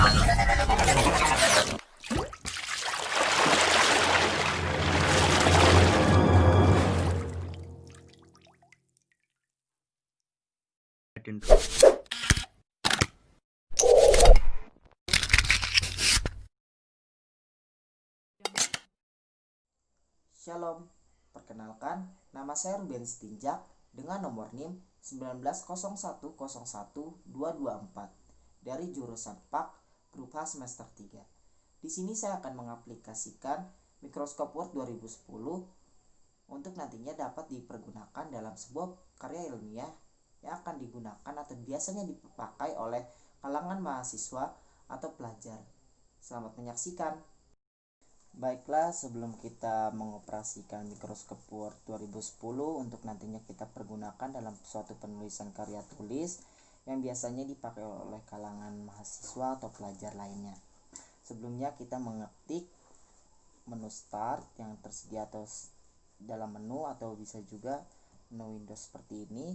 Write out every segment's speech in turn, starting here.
Shalom, perkenalkan, nama saya Ruben Stinjak dengan nomor NIM 1901010224 dari jurusan PAK Grup H semester 3. Di sini saya akan mengaplikasikan Microscope Word 2010 untuk nantinya dapat dipergunakan dalam sebuah karya ilmiah yang akan digunakan atau biasanya dipakai oleh kalangan mahasiswa atau pelajar. Selamat menyaksikan. Baiklah, sebelum kita mengoperasikan Microscope Word 2010 untuk nantinya kita pergunakan dalam suatu penulisan karya tulis yang biasanya dipakai oleh kalangan mahasiswa atau pelajar lainnya. Sebelumnya kita mengetik menu start yang tersedia atau dalam menu atau bisa juga menu Windows seperti ini.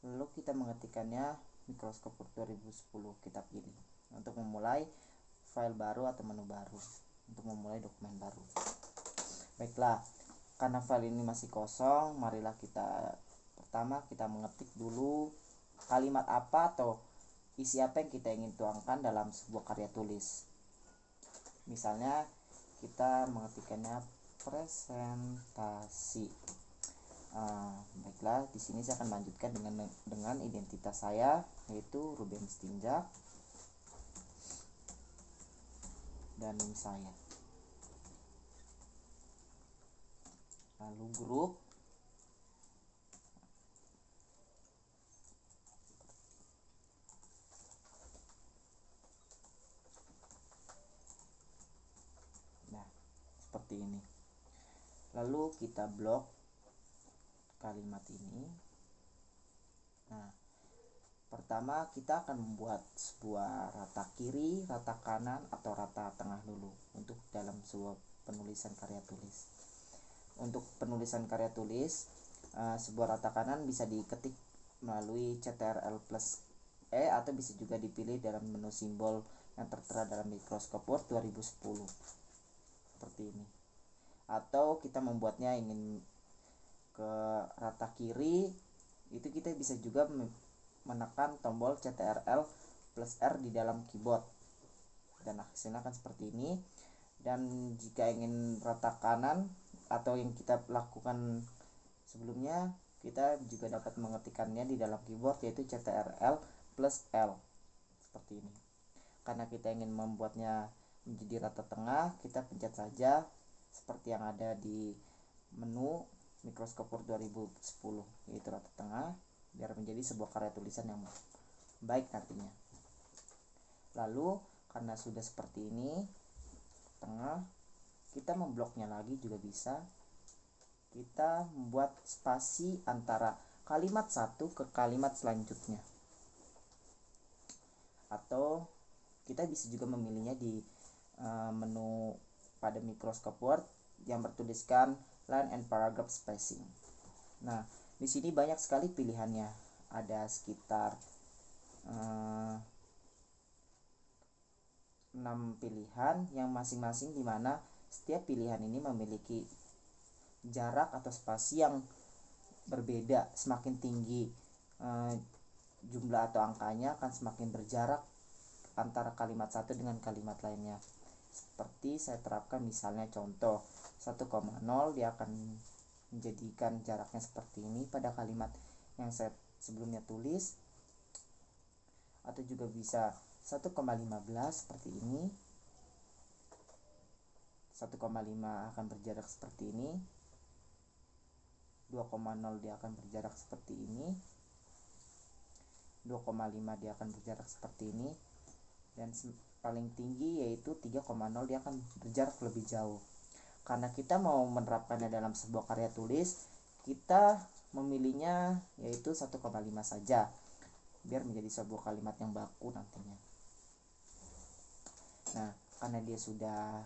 Lalu kita mengetikkannya Microscope Word 2010, kita pilih untuk memulai file baru atau menu baru, untuk memulai dokumen baru. Baiklah, karena file ini masih kosong, marilah pertama kita mengetik dulu kalimat apa atau isi apa yang kita ingin tuangkan dalam sebuah karya tulis. Misalnya kita mengetikkannya presentasi. Baiklah, di sini saya akan lanjutkan dengan identitas saya, yaitu Ruben Stinjak, dan NIM saya. Lalu grup, nah seperti ini. Lalu kita blok kalimat ini. Nah, pertama kita akan membuat sebuah rata kiri, rata kanan, atau rata tengah dulu untuk dalam sebuah penulisan karya tulis. Untuk penulisan karya tulis, sebuah rata kanan bisa diketik melalui Ctrl+E atau bisa juga dipilih dalam menu simbol yang tertera dalam Microscope Word 2010 seperti ini. Atau kita membuatnya ingin ke rata kiri, itu kita bisa juga menekan tombol Ctrl+R di dalam keyboard dan hasilnya akan seperti ini. Dan jika ingin rata kanan atau yang kita lakukan sebelumnya, kita juga dapat mengetikkannya di dalam keyboard, yaitu Ctrl+L seperti ini. Karena kita ingin membuatnya menjadi rata tengah, kita pencet saja seperti yang ada di menu Microscope Word 2010, yaitu rata tengah, biar menjadi sebuah karya tulisan yang baik nantinya. Lalu karena sudah seperti ini tengah, kita membloknya lagi juga bisa. Kita membuat spasi antara kalimat satu ke kalimat selanjutnya, atau kita bisa juga memilihnya di menu pada Microscope Word yang bertuliskan line and paragraph spacing. Nah, di sini banyak sekali pilihannya, ada sekitar 6 pilihan yang masing-masing, dimana setiap pilihan ini memiliki jarak atau spasi yang berbeda. Semakin tinggi jumlah atau angkanya, akan semakin berjarak antara kalimat satu dengan kalimat lainnya. Seperti saya terapkan misalnya contoh 1,0, dia akan menjadikan jaraknya seperti ini pada kalimat yang saya sebelumnya tulis, atau juga bisa 1,15 seperti ini. 1,5 akan berjarak seperti ini. 2,0 dia akan berjarak seperti ini. 2,5 dia akan berjarak seperti ini. Dan paling tinggi yaitu 3,0 dia akan berjarak lebih jauh. Karena kita mau menerapkannya dalam sebuah karya tulis, kita memilihnya yaitu 1,5 saja, biar menjadi sebuah kalimat yang baku nantinya. Nah, karena dia sudah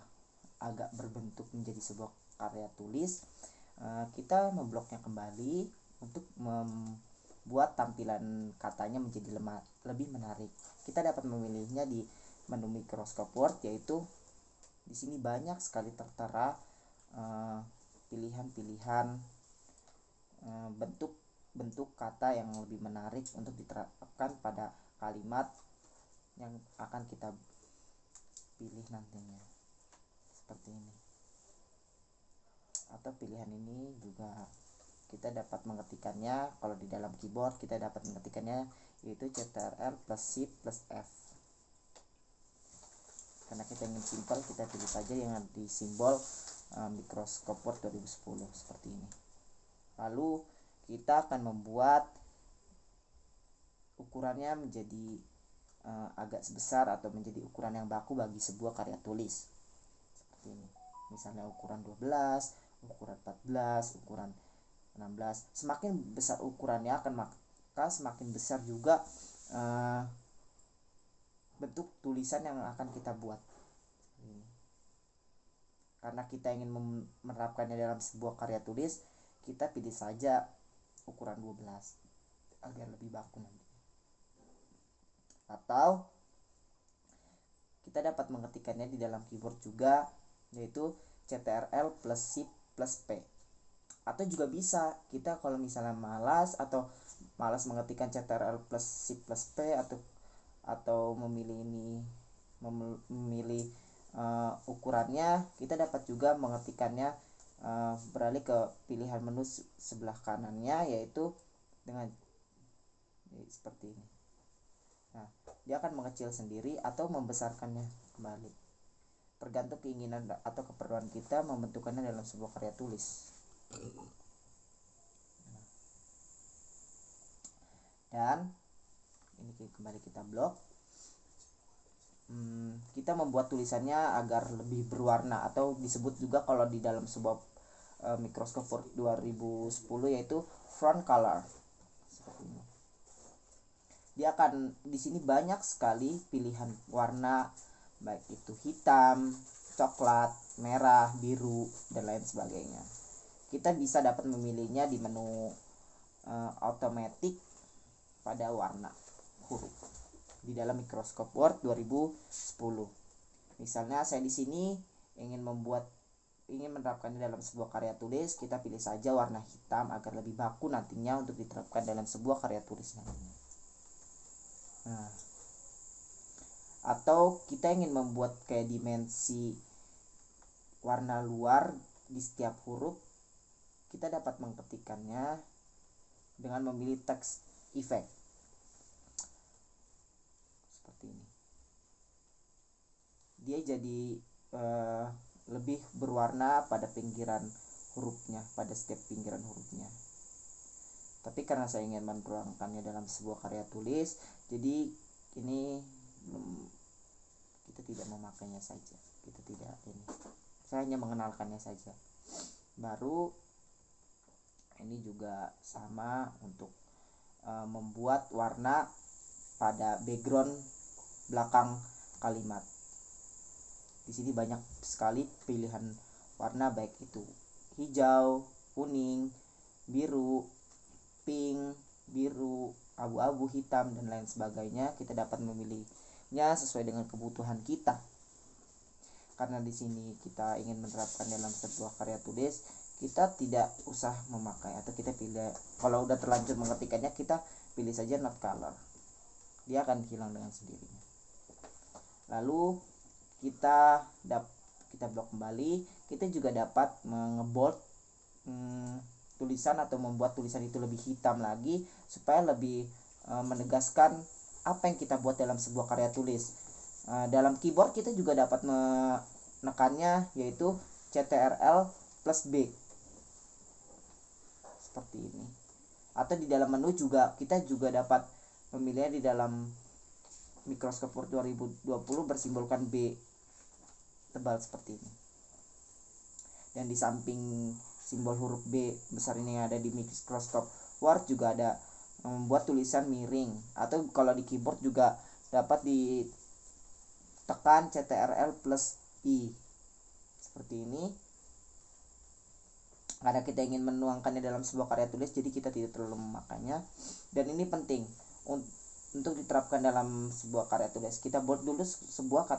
agak berbentuk menjadi sebuah karya tulis, kita membloknya kembali untuk membuat tampilan katanya menjadi lebih menarik. Kita dapat memilihnya di menu Microscope Word, yaitu di sini banyak sekali tertera pilihan-pilihan bentuk kata yang lebih menarik untuk diterapkan pada kalimat yang akan kita pilih nantinya, seperti ini. Atau pilihan ini juga kita dapat mengetikkannya, kalau di dalam keyboard kita dapat mengetikkannya, yaitu Ctrl plus Shift plus F. Karena kita ingin simple, kita pilih saja yang di simbol Microscope Word 2010 seperti ini. Lalu kita akan membuat ukurannya menjadi agak sebesar atau menjadi ukuran yang baku bagi sebuah karya tulis, seperti ini. Misalnya ukuran 12, ukuran 14, ukuran 16. Semakin besar ukurannya maka semakin besar juga bentuk tulisan yang akan kita buat. Karena kita ingin menerapkannya dalam sebuah karya tulis, kita pilih saja ukuran 12 agar lebih baku nanti. Atau kita dapat mengetikkannya di dalam keyboard juga, yaitu Ctrl plus Shift plus P. Atau juga bisa kita kalau misalnya malas mengetikkan Ctrl plus Shift plus P atau memilih ukurannya, kita dapat juga mengetikkannya beralih ke pilihan menu sebelah kanannya, yaitu dengan seperti ini. Nah, dia akan mengecil sendiri atau membesarkannya kembali, tergantung keinginan atau keperluan kita membentukannya dalam sebuah karya tulis. Dan ini kembali kita blok. Kita membuat tulisannya agar lebih berwarna, atau disebut juga kalau di dalam sebuah Microscope Word 2010 yaitu front color. Seperti ini. Dia akan di sini banyak sekali pilihan warna, baik itu hitam, coklat, merah, biru, dan lain sebagainya. Kita bisa dapat memilihnya di menu otomatis pada warna huruf di dalam Microscope Word 2010. Misalnya saya di sini ingin menerapkannya dalam sebuah karya tulis, kita pilih saja warna hitam agar lebih baku nantinya untuk diterapkan dalam sebuah karya tulis nantinya. Nah, atau kita ingin membuat kayak dimensi warna luar di setiap huruf, kita dapat mengetikkannya dengan memilih text effect seperti ini. Dia jadi lebih berwarna pada pinggiran hurufnya, pada setiap pinggiran hurufnya. Tapi karena saya ingin menerangkannya dalam sebuah karya tulis, jadi ini kita tidak memakainya saja, saya hanya mengenalkannya saja. Baru ini juga sama untuk membuat warna pada background belakang kalimat. Di sini banyak sekali pilihan warna, baik itu hijau, kuning, biru, pink, biru, abu-abu, hitam, dan lain sebagainya. Kita dapat memilihnya sesuai dengan kebutuhan kita. Karena di sini kita ingin menerapkan dalam sebuah karya tulis, kita tidak usah memakai, atau kita pilih, kalau udah terlanjur mengetikkannya, kita pilih saja not color. Dia akan hilang dengan sendirinya. Lalu kita blok kembali. Kita juga dapat mengebold tulisan atau membuat tulisan itu lebih hitam lagi supaya lebih menegaskan apa yang kita buat dalam sebuah karya tulis. Dalam keyboard kita juga dapat menekannya, yaitu Ctrl plus B seperti ini. Atau di dalam menu juga kita juga dapat memilihnya di dalam Microscope Word 2020 bersimbolkan B tebal seperti ini. Dan di samping simbol huruf B besar ini yang ada di Microscope Word juga ada membuat tulisan miring, atau kalau di keyboard juga dapat ditekan Ctrl plus I seperti ini. Karena kita ingin menuangkannya dalam sebuah karya tulis, jadi kita tidak terlalu memakainya. Dan ini penting, untuk diterapkan dalam sebuah karya tulis, kita buat dulu sebuah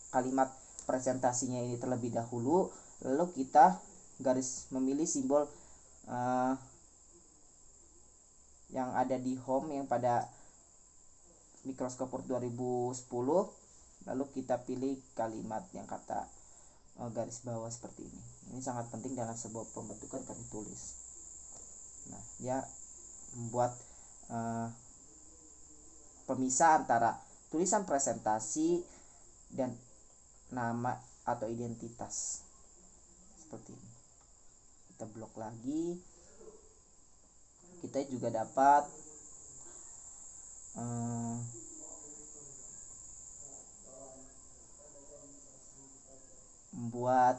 kalimat presentasinya ini terlebih dahulu, lalu kita memilih simbol yang ada di home yang pada Microsoft Word 2010, lalu kita pilih kalimat yang kata garis bawah seperti ini. Ini sangat penting dalam sebuah pembentukan karya tulis. Nah, dia membuat pemisah antara tulisan presentasi dan nama atau identitas seperti ini. Kita blok lagi. Kita juga dapat membuat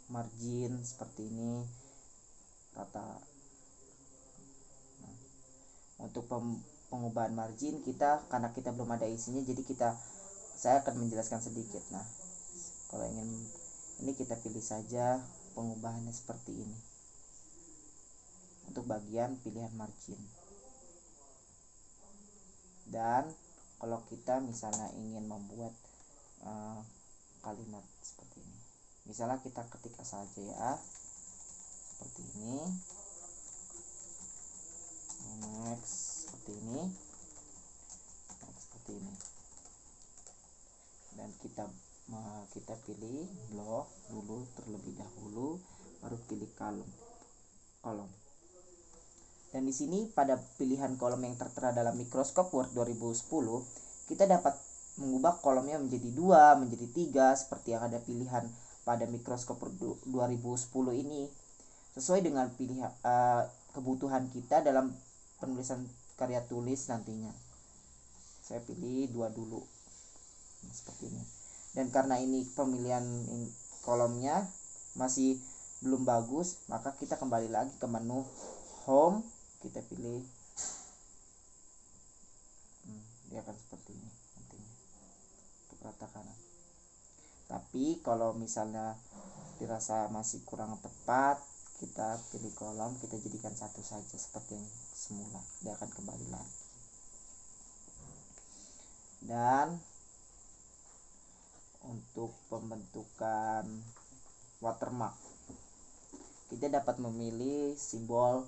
margin seperti ini, rata. Nah, untuk pengubahan margin kita, karena kita belum ada isinya, jadi saya akan menjelaskan sedikit. Nah, kalau ingin ini kita pilih saja pengubahannya seperti ini untuk bagian pilihan margin. Dan kalau kita misalnya ingin membuat kalimat seperti ini, misalnya kita ketik saja ya seperti ini, next seperti ini, next seperti ini, dan kita pilih blok dulu terlebih dahulu, baru pilih kolom. Dan di sini pada pilihan kolom yang tertera dalam Microsoft Word 2010, kita dapat mengubah kolomnya menjadi 2, menjadi 3 seperti yang ada pilihan pada Microsoft Word 2010 ini, sesuai dengan pilihan kebutuhan kita dalam penulisan karya tulis nantinya. Saya pilih 2 dulu. Seperti ini. Dan karena ini pemilihan kolomnya masih belum bagus, maka kita kembali lagi ke menu home, kita pilih dia akan seperti ini nantinya untuk rata kanan. Tapi kalau misalnya dirasa masih kurang tepat, kita pilih kolom, kita jadikan satu saja seperti yang semula, dia akan kembali lagi. Dan untuk pembentukan watermark, kita dapat memilih simbol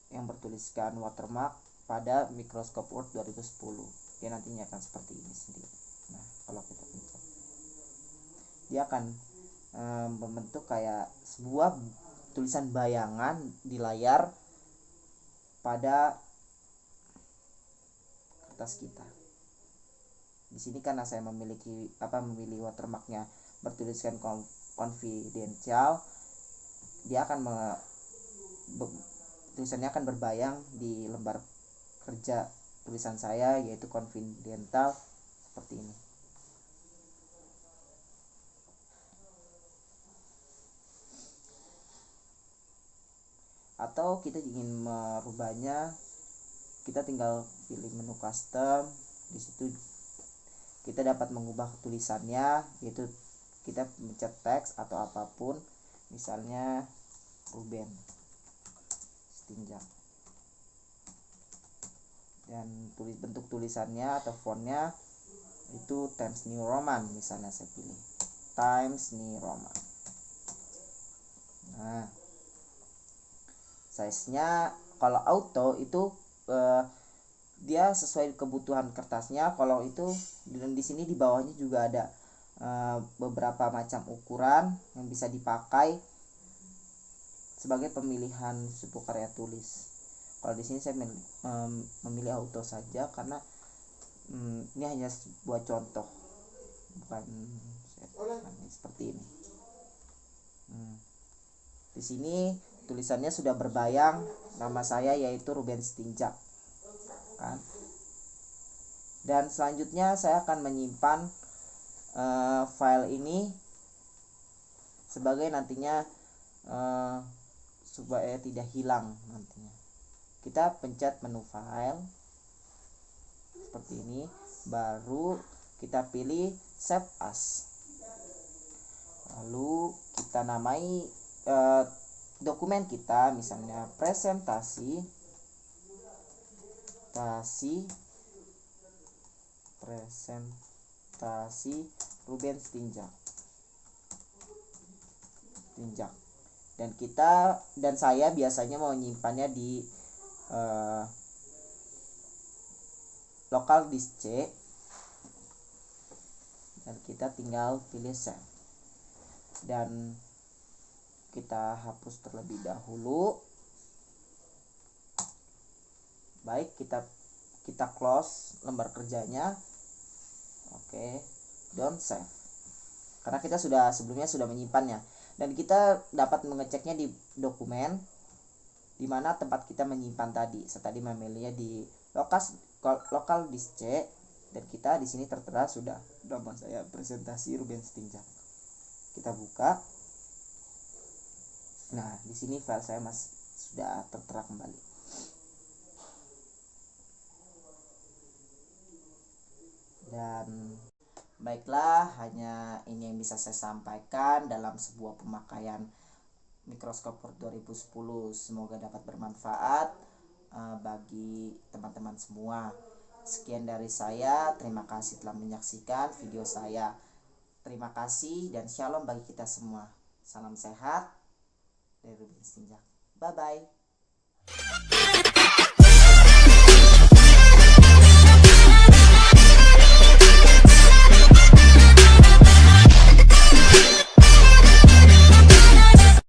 yang bertuliskan watermark pada Microsoft Word 2010. Dia nantinya akan seperti ini sendiri. Nah, kalau kita pencet, dia akan membentuk kayak sebuah tulisan bayangan di layar pada kertas kita. Di sini karena saya memilih watermarknya bertuliskan confidential, dia akan tulisannya akan berbayang di lembar kerja tulisan saya, yaitu confidential seperti ini. Atau kita ingin merubahnya, kita tinggal pilih menu custom. Di situ kita dapat mengubah tulisannya, yaitu kita mencet teks atau apapun, misalnya Ruben Stinjak, dan bentuk tulisannya atau fontnya itu Times New Roman, misalnya saya pilih Times New Roman. Nah, size-nya kalau auto itu dia sesuai kebutuhan kertasnya. Kalau itu dan di sini di bawahnya juga ada beberapa macam ukuran yang bisa dipakai sebagai pemilihan sebuah karya tulis. Kalau di sini saya memilih auto saja karena ini hanya buat contoh, bukan seperti ini. Di sini tulisannya sudah berbayang nama saya, yaitu Ruben Stinjak kan. Dan selanjutnya saya akan menyimpan file ini sebagai nantinya supaya tidak hilang nantinya. Kita pencet menu file seperti ini, baru kita pilih save as, lalu kita namai dokumen kita, misalnya presentasi, kita presentasi Rubens Tinjak. Dan saya biasanya mau menyimpannya di local disk C, dan kita tinggal pilih save dan kita hapus terlebih dahulu. Baik, kita close lembar kerjanya. Oke, don't save karena kita sebelumnya sudah menyimpannya, dan kita dapat mengeceknya di dokumen di mana tempat kita menyimpan tadi. Saya tadi memilihnya di local disk C, dan kita di sini tertera sudah nama saya presentasi Rubens Tinjak. Kita buka. Nah, di sini file saya sudah tertera kembali. Dan baiklah, hanya ini yang bisa saya sampaikan dalam sebuah pemakaian Microsoft Word 2010. Semoga dapat bermanfaat bagi teman-teman semua. Sekian dari saya, terima kasih telah menyaksikan video saya. Terima kasih dan shalom bagi kita semua. Salam sehat dari Rubens Tinjak. Bye bye.